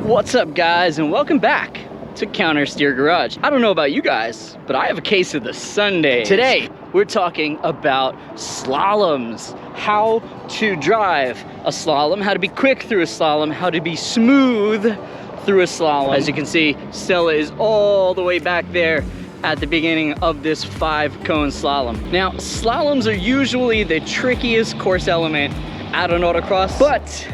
What's up, guys, and welcome back to Counter Steer Garage. I don't know about you guys, but I have a case of the Sunday. Today, we're talking about slaloms, how to drive a slalom, how to be quick through a slalom, how to be smooth through a slalom. As you can see, Stella is all the way back there at the beginning of this 5-cone slalom. Now, slaloms are usually the trickiest course element at an autocross, but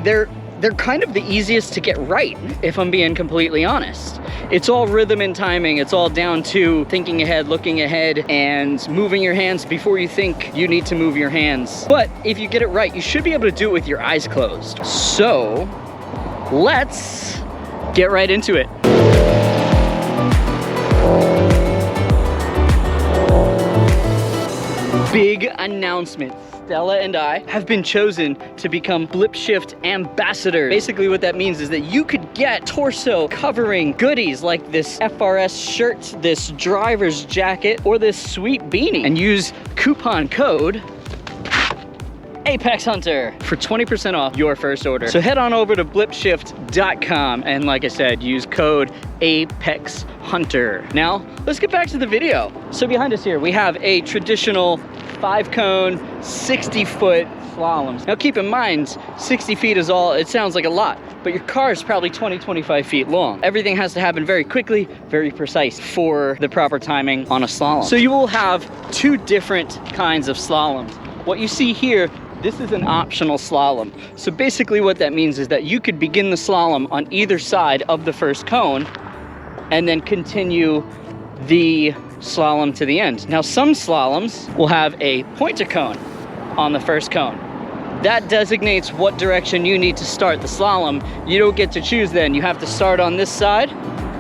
they're kind of the easiest to get right, if I'm being completely honest. It's all rhythm and timing. It's all down to thinking ahead, looking ahead, and moving your hands before you think you need to move your hands. But if you get it right, you should be able to do it with your eyes closed. So let's get right into it. Big announcement. Stella and I have been chosen to become Blip Shift ambassadors. Basically what that means is that you could get torso covering goodies like this FRS shirt, this driver's jacket, or this sweet beanie, and use coupon code Apex Hunter for 20% off your first order. So head on over to blipshift.com and, like I said, use code Apex Hunter. Now, let's get back to the video. So behind us here, we have a traditional 5-cone, 60-foot slaloms. Now keep in mind, 60 feet is all, it sounds like a lot, but your car is probably 20-25 feet long. Everything has to happen very quickly, very precise for the proper timing on a slalom. So you will have two different kinds of slaloms. What you see here, this is an optional slalom. So basically what that means is that you could begin the slalom on either side of the first cone and then continue the slalom to the end. Now, some slaloms will have a pointer cone on the first cone. That designates what direction you need to start the slalom. You don't get to choose then. You have to start on this side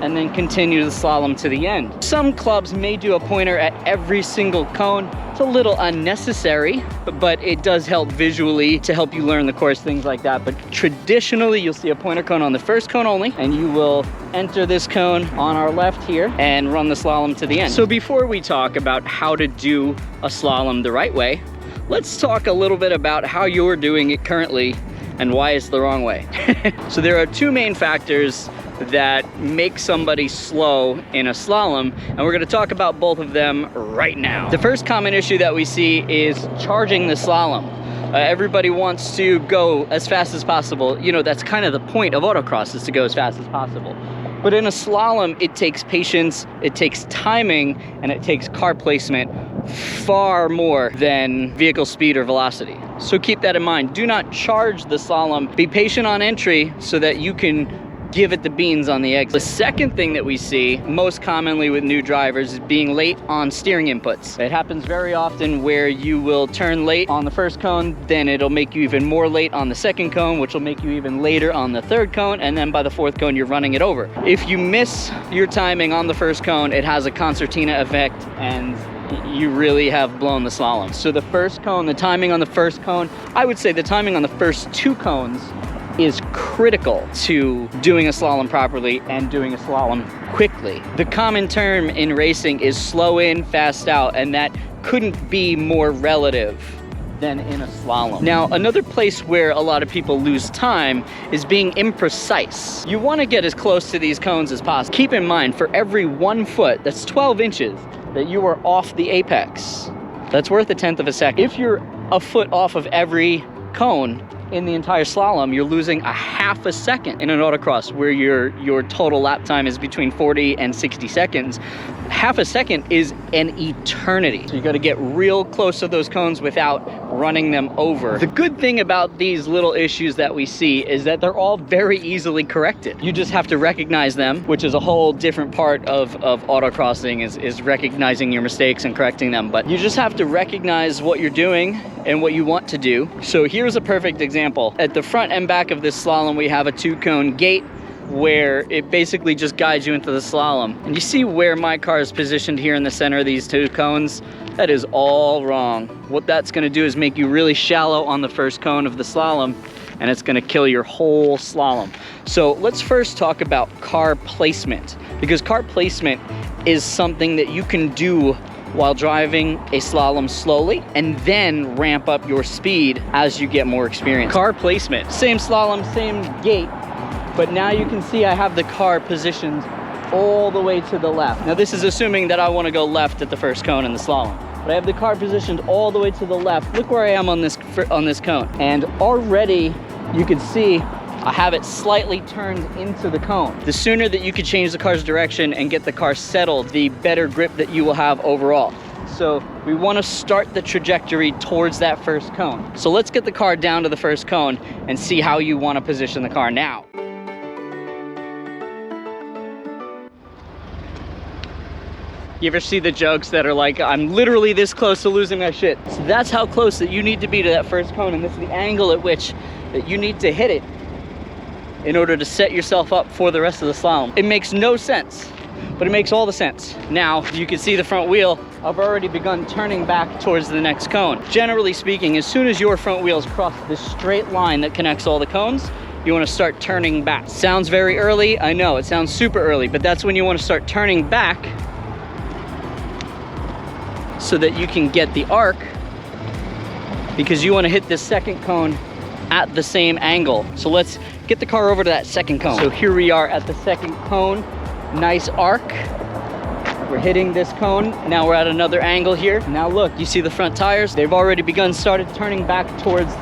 and then continue the slalom to the end. Some clubs may do a pointer at every single cone. It's a little unnecessary, but it does help visually to help you learn the course, things like that. But traditionally, you'll see a pointer cone on the first cone only, and you will enter this cone on our left here and run the slalom to the end. So before we talk about how to do a slalom the right way, let's talk a little bit about how you're doing it currently and why it's the wrong way. So there are two main factors that make somebody slow in a slalom, and we're going to talk about both of them right now. The first common issue that we see is charging the slalom. Everybody wants to go as fast as possible. You know, that's kind of the point of autocross, is to go as fast as possible. But in a slalom, it takes patience, it takes timing, and it takes car placement far more than vehicle speed or velocity. So keep that in mind. Do not charge the slalom. Be patient on entry so that you can give it the beans on the exit. The second thing that we see most commonly with new drivers is being late on steering inputs. It happens very often where you will turn late on the first cone, then it'll make you even more late on the second cone, which will make you even later on the third cone, and then by the fourth cone, you're running it over. If you miss your timing on the first cone, it has a concertina effect, and you really have blown the slalom. So the first cone, the timing on the first cone, I would say the timing on the first 2 cones is critical to doing a slalom properly and doing a slalom quickly. The common term in racing is slow in, fast out, and that couldn't be more relative than in a slalom. Now, another place where a lot of people lose time is being imprecise. You want to get as close to these cones as possible. Keep in mind, for every 1 foot, that's 12 inches, that you are off the apex. That's worth 1/10 of a second. If you're a foot off of every cone in the entire slalom, you're losing 1/2 a second in an autocross where your total lap time is between 40 and 60 seconds. 1/2 a second is an eternity. So you got to get real close to those cones without running them over. The good thing about these little issues that we see is that they're all very easily corrected. You just have to recognize them, which is a whole different part of autocrossing, is recognizing your mistakes and correcting them. But you just have to recognize what you're doing and what you want to do. So here's a perfect example. At the front and back of this slalom, we have a 2-cone gate where it basically just guides you into the slalom. And you see where my car is positioned here in the center of these 2 cones? That is all wrong. What that's gonna do is make you really shallow on the first cone of the slalom, and it's gonna kill your whole slalom. So let's first talk about car placement, because car placement is something that you can do while driving a slalom slowly and then ramp up your speed as you get more experience. Car placement, same slalom, same gate, But now you can see I have the car positioned all the way to the left. Now this is assuming that I want to go left at the first cone in the slalom. But I have the car positioned all the way to the left. Look where I am on this cone. And already you can see I have it slightly turned into the cone. The sooner that you can change the car's direction and get the car settled, the better grip that you will have overall. So we want to start the trajectory towards that first cone. So let's get the car down to the first cone and see how you want to position the car now. You ever see the jokes that are like, I'm literally this close to losing my shit? So that's how close that you need to be to that first cone, and this is the angle at which that you need to hit it in order to set yourself up for the rest of the slalom. It makes no sense, but it makes all the sense. Now, you can see the front wheel. I've already begun turning back towards the next cone. Generally speaking, as soon as your front wheels cross this straight line that connects all the cones, you want to start turning back. Sounds very early, I know, it sounds super early, but that's when you want to start turning back so that you can get the arc, because you want to hit this second cone at the same angle. So let's get the car over to that second cone. So here we are at the second cone. Nice arc. We're hitting this cone. Now we're at another angle here. Now look, you see the front tires? They've already started turning back towards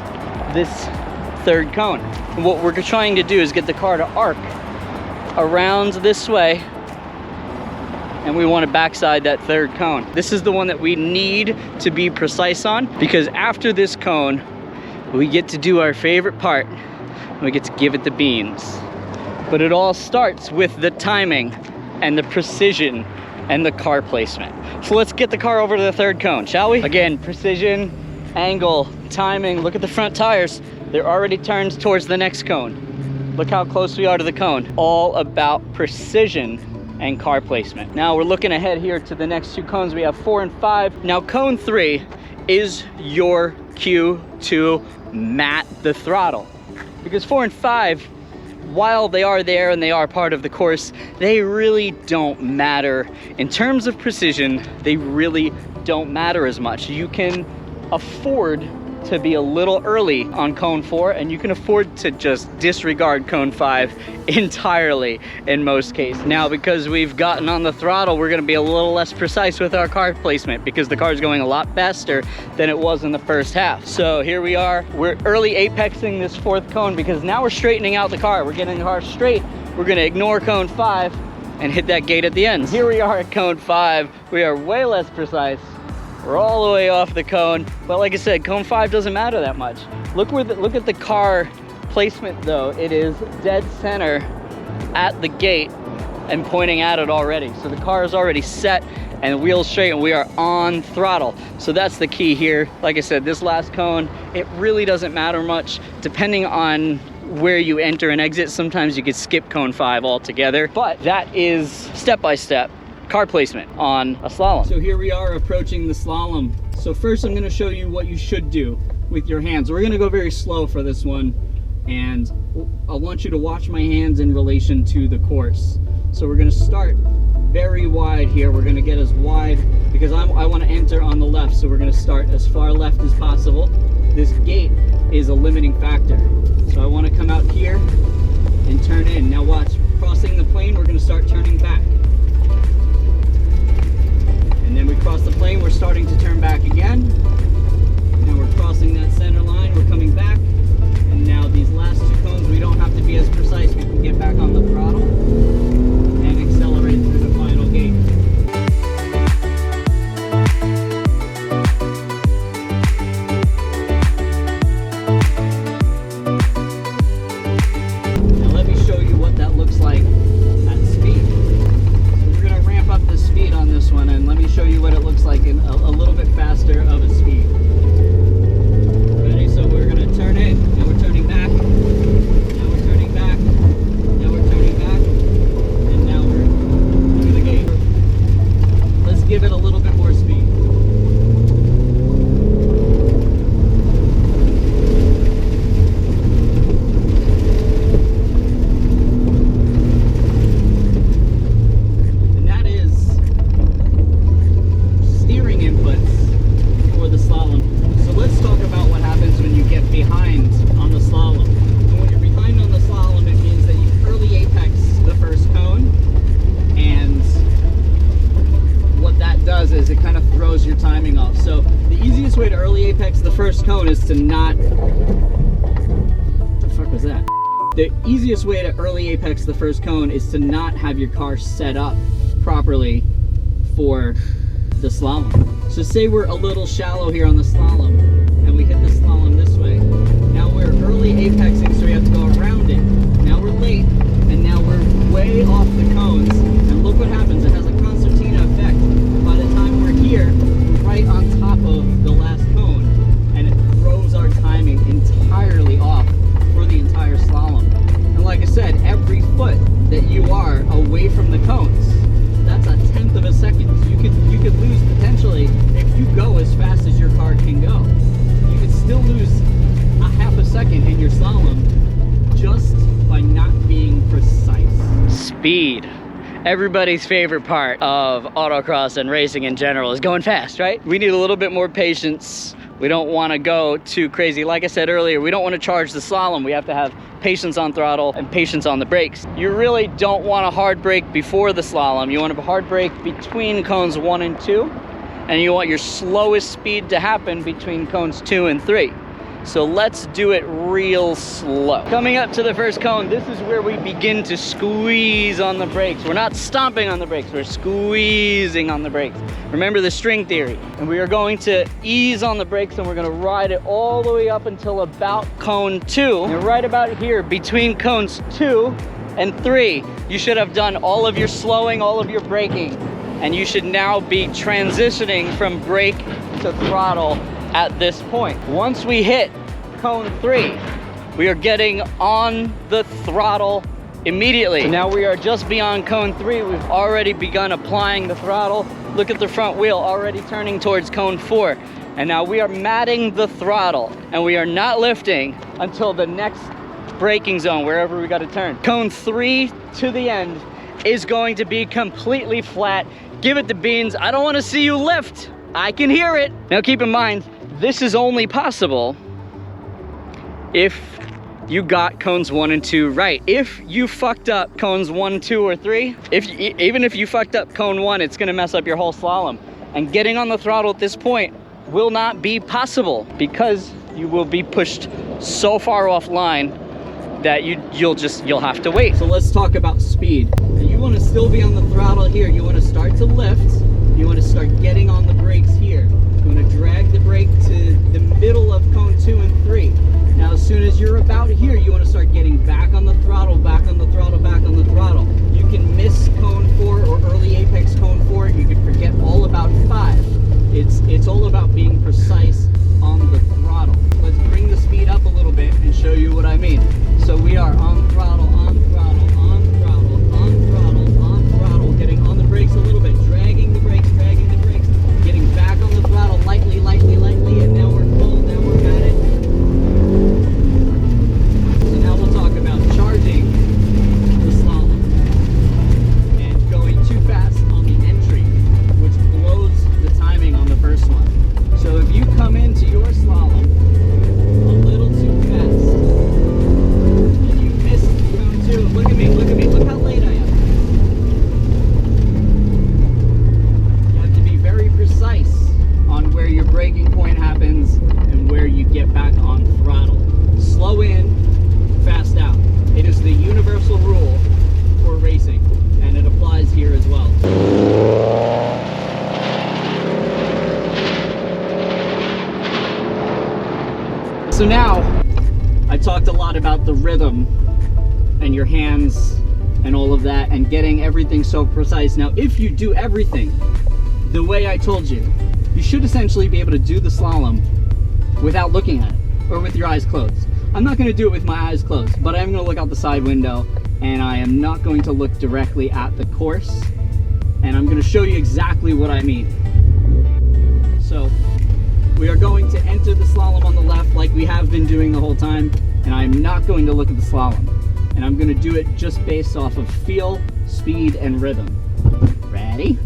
this third cone. And what we're trying to do is get the car to arc around this way, and we want to backside that third cone. This is the one that we need to be precise on, because after this cone, we get to do our favorite part. We get to give it the beans. But it all starts with the timing and the precision and the car placement. So let's get the car over to the third cone, shall we? Again, precision, angle, timing. Look at the front tires. They're already turned towards the next cone. Look how close we are to the cone. All about precision and car placement. Now we're looking ahead here to the next two cones. We have 4 and 5. Now cone 3 is your cue to mat the throttle, because 4 and 5, while they are there and they are part of the course, they really don't matter. In terms of precision, they really don't matter as much. You can afford to be a little early on cone 4, and you can afford to just disregard cone 5 entirely in most cases. Now, because we've gotten on the throttle, we're going to be a little less precise with our car placement, because the car is going a lot faster than it was in the first half. So here we are, we're early apexing this fourth cone, because now we're straightening out the car. We're getting the car straight. We're going to ignore cone 5 and hit that gate at the end. Here we are at cone 5. We are way less precise. We're all the way off the cone, but like I said, cone 5 doesn't matter that much. Look at the car placement though. It is dead center at the gate and pointing at it already. So the car is already set and the wheel's straight, and we are on throttle. So that's the key here. Like I said, this last cone, it really doesn't matter much depending on where you enter and exit. Sometimes you could skip cone 5 altogether, but that is step by step car placement on a slalom. So here we are approaching the slalom. So first I'm going to show you what you should do with your hands. We're going to go very slow for this one, and I want you to watch my hands in relation to the course. So we're going to start very wide here. We're going to get as wide because I want to enter on the left, so we're going to start as far left as possible. This gate is a limiting factor, so I want to come out here and turn in. Now watch, crossing the plane, we're going to start turning back. And then we cross the plane, we're starting to turn back again. Now we're crossing that center line, we're coming back. And now these last two cones, we don't have to be as precise. We can get back on the throttle and accelerate through the final gate. Now let me show you what that looks like at speed. So we're going to ramp up the speed on this one, and let me show you what it looks like in a little bit faster of a speed. Ready? So we're going to turn in. Now we're turning back. Now we're turning back. The easiest way to early apex the first cone is to not have your car set up properly for the slalom. So say we're a little shallow here on the slalom and we hit the slalom this way. Now we're early apexing, so we have to go around it. Now we're late and now we're way off the cones, and look what happens. It has a concertina effect. By the time we're here, we're right on top of the last cone, and it throws our timing entirely off for the entire slalom. And like I said, every foot that you are away from the cones, that's a tenth of a second. So you could lose potentially, if you go as fast as your car can go, you could still lose a half a second in your slalom just by not being precise. Speed. Everybody's favorite part of autocross and racing in general is going fast, right? We need a little bit more patience. We don't want to go too crazy. Like I said earlier, we don't want to charge the slalom. We have to have patience on throttle and patience on the brakes. You really don't want a hard brake before the slalom. You want a hard brake between cones 1 and 2, and you want your slowest speed to happen between cones 2 and 3. So let's do it real slow. Coming up to the first cone, this is where we begin to squeeze on the brakes. We're not stomping on the brakes, we're squeezing on the brakes. Remember the string theory. And we are going to ease on the brakes, and we're gonna ride it all the way up until about cone 2. And right about here, between cones 2 and 3, you should have done all of your slowing, all of your braking. And you should now be transitioning from brake to throttle at this point. Once we hit cone 3, we are getting on the throttle immediately. So now we are just beyond cone 3. We've already begun applying the throttle. Look at the front wheel already turning towards cone 4. And now we are matting the throttle, and we are not lifting until the next braking zone, wherever we got to turn. Cone 3 to the end is going to be completely flat. Give it the beans. I don't want to see you lift. I can hear it. Now keep in mind, this is only possible if you got cones 1 and 2 right. If you fucked up cones 1, 2, or 3, even if you fucked up cone 1, it's gonna mess up your whole slalom. And getting on the throttle at this point will not be possible because you will be pushed so far offline that you'll have to wait. So let's talk about speed. And you wanna still be on the throttle here. You wanna start to lift. You wanna start getting on the brakes here. You want to drag the brake to the middle of cone 2 and 3. Now as soon as you're about here, you want to start getting back on the throttle, back on the throttle, back on the throttle. You can miss cone 4 or early apex cone 4. You can forget all about 5. It's all about being precise on the throttle. Let's bring the speed up a little bit and show you what I mean. So we are on throttle, on throttle, on throttle, on throttle, on throttle, getting on the brakes a little bit, dragging the brakes, getting back on the throttle lightly, lightly, lightly, and now we're full, now we're at it. So now we'll talk about charging the slalom and going too fast on the entry, which blows the timing on the first one. So if you come into your slalom a little too fast and you miss cone 2, look at me, look how late I am. Precise on where your braking point happens and where you get back on throttle. Slow in, fast out. It is the universal rule for racing, and it applies here as well. So now, I talked a lot about the rhythm and your hands and all of that and getting everything so precise. Now, if you do everything the way I told you, you should essentially be able to do the slalom without looking at it or with your eyes closed. I'm not going to do it with my eyes closed, but I'm going to look out the side window, and I am not going to look directly at the course, and I'm going to show you exactly what I mean. So we are going to enter the slalom on the left like we have been doing the whole time, and I'm not going to look at the slalom, and I'm going to do it just based off of feel, speed, and rhythm. Ready?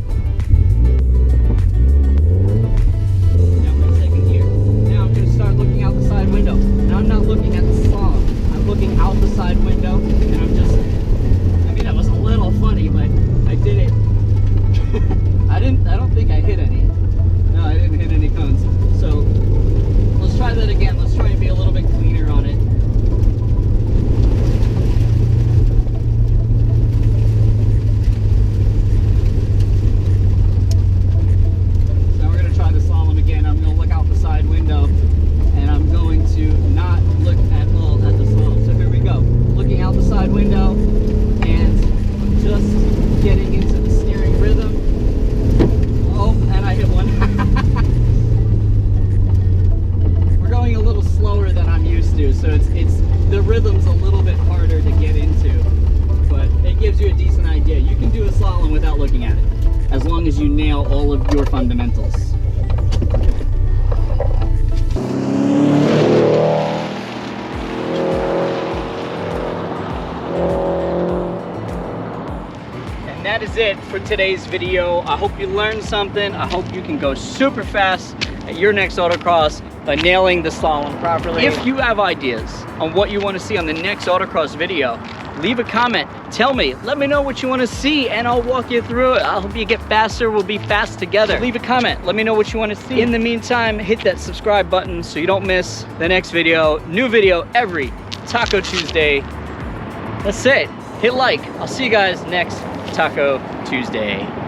Start looking out the side window. Now I'm not looking at the slalom. I'm looking out the side window, and I'm just, I mean, that was a little funny, but I did it. I don't think I hit any. No, I didn't hit any cones. So let's try that again. Let's try and be a little bit cleaner on it. without looking at it, as long as you nail all of your fundamentals. And that is it for today's video. I hope you learned something. I hope you can go super fast at your next autocross by nailing the slalom properly. If you have ideas on what you want to see on the next autocross video, leave a comment. Tell me, let me know what you want to see, and I'll walk you through it. I'll help you get faster. We'll be fast together. Leave a comment. Let me know what you want to see. In the meantime, hit that subscribe button so you don't miss the next video. New video every Taco Tuesday. That's it. Hit like. I'll see you guys next Taco Tuesday.